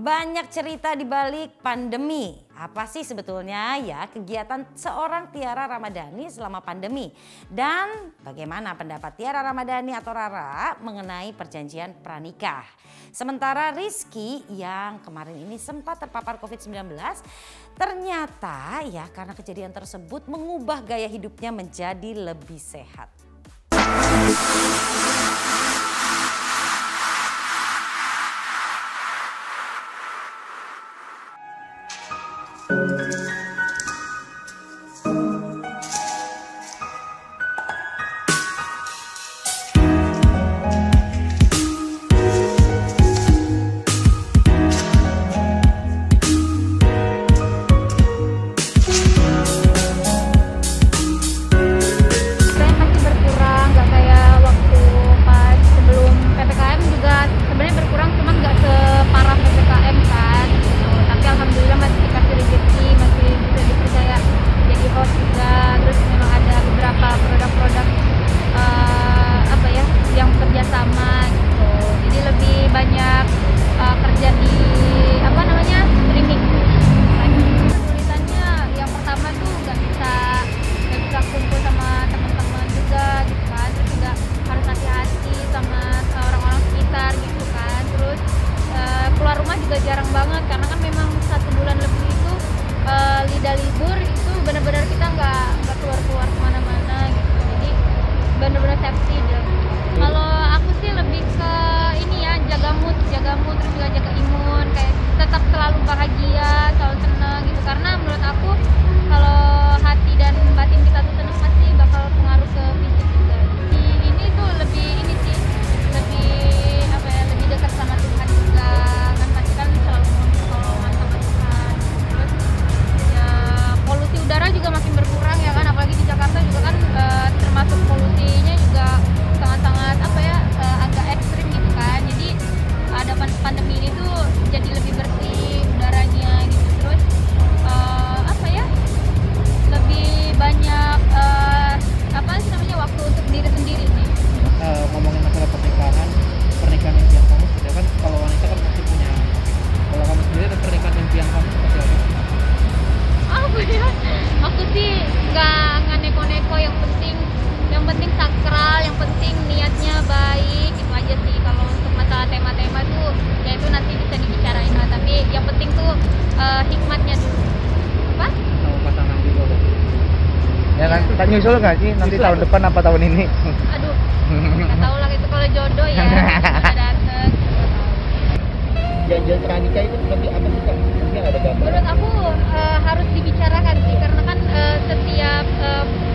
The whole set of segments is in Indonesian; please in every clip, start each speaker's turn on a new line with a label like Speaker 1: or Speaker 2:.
Speaker 1: Banyak cerita di balik pandemi. Apa sih sebetulnya ya kegiatan seorang Tiara Ramadhani selama pandemi? Dan bagaimana pendapat Tiara Ramadhani atau Rara mengenai perjanjian pranikah? Sementara Rizky yang kemarin ini sempat terpapar COVID-19, ternyata ya karena kejadian tersebut mengubah gaya hidupnya menjadi lebih sehat.
Speaker 2: Jarang banget karena kan memang 1 bulan lebih itu lidah libur itu benar-benar kita nggak keluar kemana-mana gitu, jadi benar-benar safety deh. Kalau aku sih lebih ke ini ya, jaga mood terus juga jaga imun, kayak tetap selalu bahagia, selalu senang gitu, karena menurut aku kalau hati dan batin kita tuh senang pasti bakal pengaruh ke fisik juga. Di ini tuh lebih ini sih, lebih apa ya, lebih dekat sama Tuhan juga. Udara juga makin berkurang ya kan, apalagi di Jakarta juga kan termasuk polusinya juga sangat-sangat apa ya, agak ekstrim gitu kan. Jadi ada pandemi ini tuh jadi lebih bersih udaranya gitu, terus apa ya, lebih banyak apa sih namanya, waktu untuk diri sendiri sih.
Speaker 3: Ngomongin masalah pernikahan impian kamu, ya kan kalau wanita kan pasti punya. Kalau kamu sendiri ada pernikahan impian kamu seperti apa?
Speaker 2: Apa ya? Aku sih nggak neko-neko, yang penting sakral, yang penting niatnya baik, itu aja sih. Kalau untuk masalah tema-tema tuh ya itu nanti bisa dibicarain lah, tapi yang penting tuh hikmatnya dulu. Apa?
Speaker 3: Sama pasangan juga dong.
Speaker 4: Ya kan, tak nyusul nggak sih nanti tahun depan apa tahun ini?
Speaker 2: Aduh, nggak tahu lah itu kalau jodoh ya. Dateng.
Speaker 3: Janjian pranikah itu seperti apa sih Kak? Mungkin ada gambar?
Speaker 2: Menurut aku harus dibicarakan sih, karena kan setiap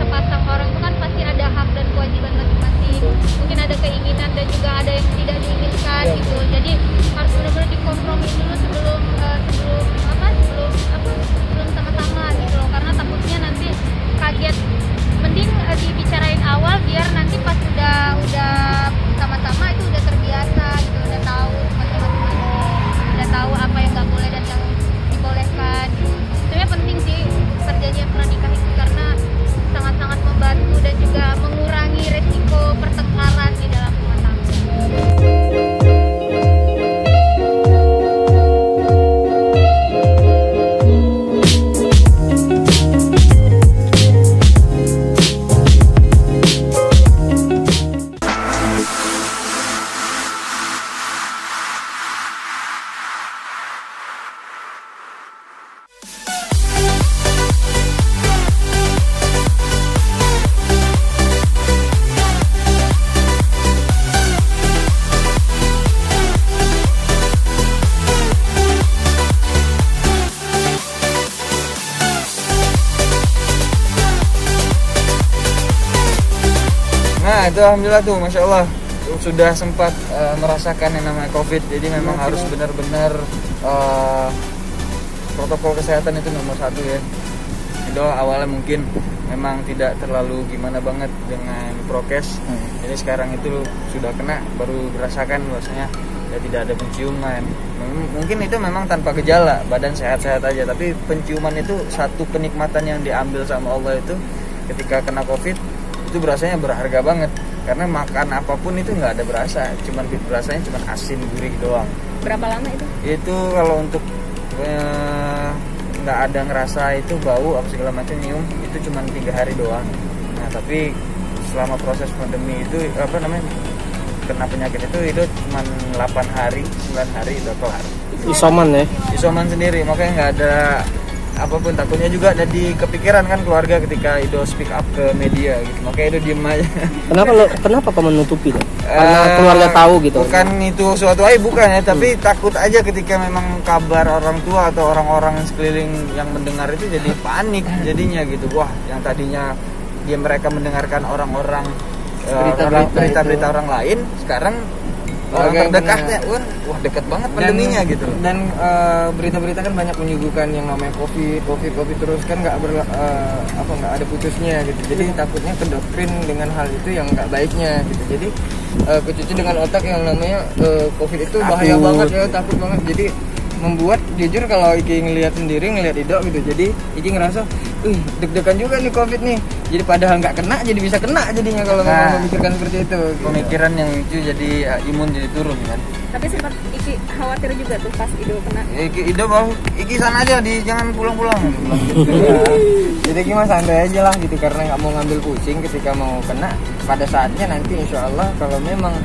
Speaker 2: sepasang orang itu kan pasti ada hak dan kewajiban masing-masing. Mungkin ada keinginan dan juga ada yang tidak diinginkan gitu. Jadi harus benar-benar dikompromi dulu sebelum sama-sama gitu loh. Karena takutnya nanti kaget. Mending dibicarain awal biar nanti pas udah sama-sama itu udah terbiasa gitu, udah tahu masing-masing, udah tahu apa yang nggak boleh dan yang dibolehkan gitu. Sebenarnya penting sih perjanjian pranikah itu karena sangat-sangat membantu dan juga mengurangi resiko pertengkaran di dalam rumah tangga.
Speaker 4: Nah itu alhamdulillah tuh, masya Allah sudah sempat merasakan yang namanya COVID. Jadi memang harus benar-benar protokol kesehatan itu nomor 1 ya. Itu awalnya mungkin memang tidak terlalu gimana banget dengan prokes. Jadi sekarang itu sudah kena, baru berasakan bahwasanya ya tidak ada penciuman. Mungkin itu memang tanpa gejala, badan sehat-sehat aja, tapi penciuman itu satu kenikmatan yang diambil sama Allah itu ketika kena COVID, itu berasanya berharga banget. Karena makan apapun itu nggak ada berasa, berasanya cuman asin, gurih doang.
Speaker 5: Berapa lama itu?
Speaker 4: Itu kalau untuk nggak ada ngerasa itu bau apa segala macam nyium itu cuma 3 hari doang. Nah tapi selama proses pandemi itu apa namanya kena penyakit itu cuma 8 hari 9 hari udah kelar.
Speaker 3: Isoman ya?
Speaker 4: Isoman sendiri, makanya nggak ada apapun. Takutnya juga ada di kepikiran kan keluarga ketika Ido speak up ke media gitu, makanya Ido diem aja.
Speaker 3: Kenapa kamu menutupi? Karena keluarga tahu gitu?
Speaker 4: Bukan itu suatu aib, bukan ya, tapi takut aja ketika memang kabar orang tua atau orang-orang sekeliling yang mendengar itu jadi panik jadinya gitu. Wah, yang tadinya mereka mendengarkan orang-orang berita-berita orang lain, sekarang orang terdekatnya, wah dekat banget pandeminya gitu.
Speaker 6: Dan berita-berita kan banyak menyuguhkan yang namanya COVID terus kan nggak ada putusnya gitu. Jadi takutnya kedoktrin dengan hal itu yang nggak baiknya gitu. Jadi kecuci dengan otak yang namanya COVID itu bahaya banget ya, takut banget. Jadi membuat jujur kalau Iki ngelihat Ido gitu, jadi Iki ngerasa deg-degan juga nih COVID nih, jadi padahal nggak kena jadi bisa kena jadinya kalau memang memikirkan seperti itu gitu.
Speaker 4: Pemikiran yang itu jadi imun jadi turun kan.
Speaker 5: Tapi sempat Iki khawatir juga tuh pas Ido kena.
Speaker 4: Ido mau Iki sana aja, jangan pulang-pulang.
Speaker 6: Jadi Iki mah santai aja lah gitu, karena nggak mau ngambil pusing ketika mau kena. Pada saatnya nanti insya Allah kalau memang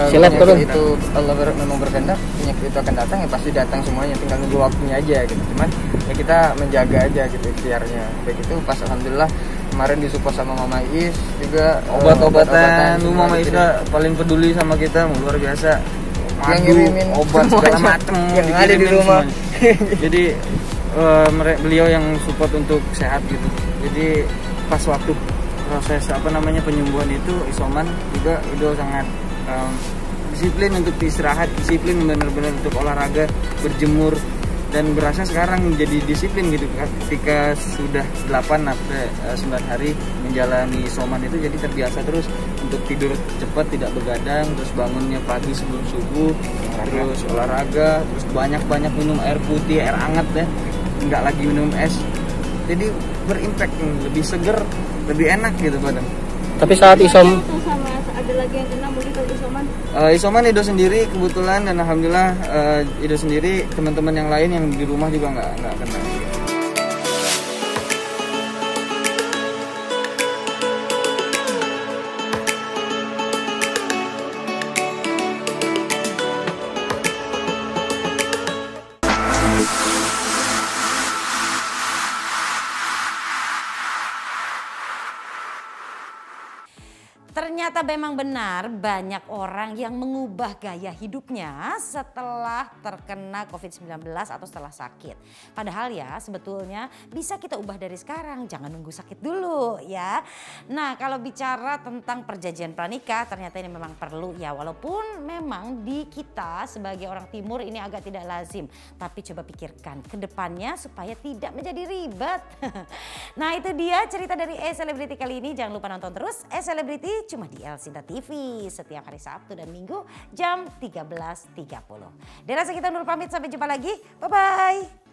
Speaker 6: penyakit itu Allah memang berkehendak, penyakit itu akan datang ya pasti datang semuanya, tinggal nunggu waktunya aja gitu. Cuman ya kita menjaga aja gitu ikhtiarnya. Begitu pas alhamdulillah kemarin disupport sama Mama Is juga
Speaker 4: obat-obatan. Mama Is paling peduli sama kita, luar biasa.
Speaker 6: Yang ngirimin
Speaker 4: obat segala macam
Speaker 6: yang ada di rumah.
Speaker 4: Jadi beliau yang support untuk sehat gitu. Jadi pas waktu proses penyembuhan itu isoman juga Ido sangat disiplin untuk istirahat, disiplin benar-benar untuk olahraga, berjemur, dan berasa sekarang jadi disiplin gitu ketika sudah 8 sampai 9 hari menjalani isoman itu, jadi terbiasa terus untuk tidur cepat, tidak begadang, terus bangunnya pagi sebelum subuh, terus olahraga, terus banyak-banyak minum air putih, air hangat deh, nggak lagi minum es, jadi berimpact, lebih seger, lebih enak gitu badan.
Speaker 3: Tapi saat
Speaker 5: sama ada lagi yang kena mungkin kalau isoman?
Speaker 4: Isoman Ido sendiri kebetulan, dan alhamdulillah Ido sendiri, teman-teman yang lain yang di rumah juga nggak kena.
Speaker 1: Ternyata memang benar banyak orang yang mengubah gaya hidupnya setelah terkena COVID-19 atau setelah sakit. Padahal ya sebetulnya bisa kita ubah dari sekarang, jangan nunggu sakit dulu ya. Nah kalau bicara tentang perjanjian pranikah ternyata ini memang perlu ya, walaupun memang di kita sebagai orang timur ini agak tidak lazim. Tapi coba pikirkan ke depannya supaya tidak menjadi ribet. Nah itu dia cerita dari E-Celebrity kali ini, jangan lupa nonton terus E-Celebrity cuma di Elsinta TV setiap hari Sabtu dan Minggu jam 13.30. Dari saya kita Nur pamit, sampai jumpa lagi. Bye-bye.